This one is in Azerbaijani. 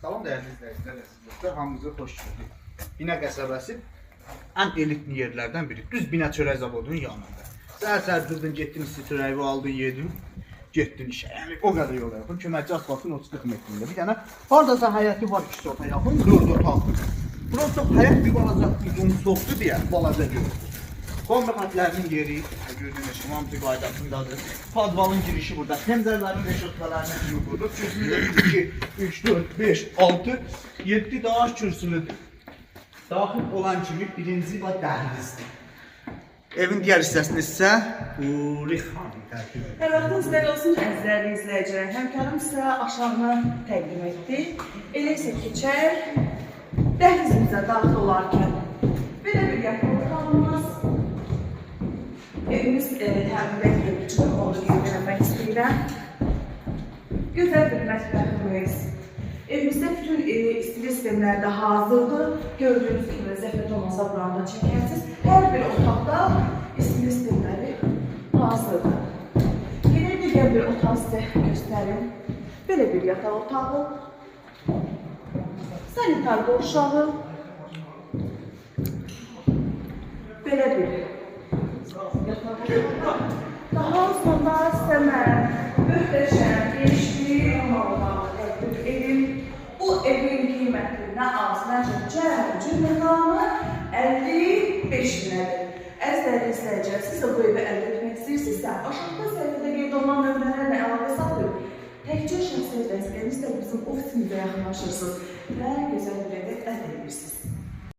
Salam dəyərli izləyicilər, əzizlər, hamınıza xoş gördük. Binə qəsəbəsi ən elitli yerlərdən biri. Düz Binə çörək zavodunun yanında. Səhər durdun, getdin isti çörəyi aldın, yedin, getdin işə. Yəni o qədər yol yaxın. Köməkçi asfaltın 30-40 metrində. Bir dənə hardasa həyəti var, 2 sota yaxın, 4 otaqlı. Burası həyət bir balaca uzun soxdu deyə balaca görürsünüz. Kombi xətlərinin yeri, gördüyünüz kimi hamısı qaydasındadır. Padvalın girişi burada. Təmzərlərin reşotkalarının kimi burada. Kürsünün 2, 3, 4, 5, 6, 7 daha kürsülüdür. Daxil olan kimi birinci və dəhlizdir. Evin digər hissəsini isə Uri xanım tərkib edir. Vaxtınız xeyir olsun əzizlərli izləyicilər. Həmkarım sizə aşağını təqdim etdi. Elə isə keçər, dəhlizimizə daxil olarkən belə bir yaxın otağımız. Evimiz təmirdə üçün onu izləmək istəyirəm. Gözəl bir mətbəximiz. Evimizdə bütün istilik sistemləri də hazırdır. Gördüyünüz kimi zəhmət olmasa buranda çəkərsiniz. Hər bir otaqda istilik sistemləri hazırdır. Yine digər bir otaq sizə göstərim. Belə bir yataq otağı. Sanitar qovşağı. Belə bir daha sonra sizə mən möhtəşəm, geniş bir otağı təqdim edim. Bu evin qiyməti nə az, nə çox cümlətanı 55 minədir. Əzizlərli izləyicilər, siz də bu evi əldə etmək istəyirsinizsə, aşağıda səhifədə qeyd olunan nömrələrlə əlaqə saxlayın. Təkcə şəxsi vəzifənizlə bizim ofisimizə yaxınlaşırsınız və gözəl bir evi əldə edirsiniz.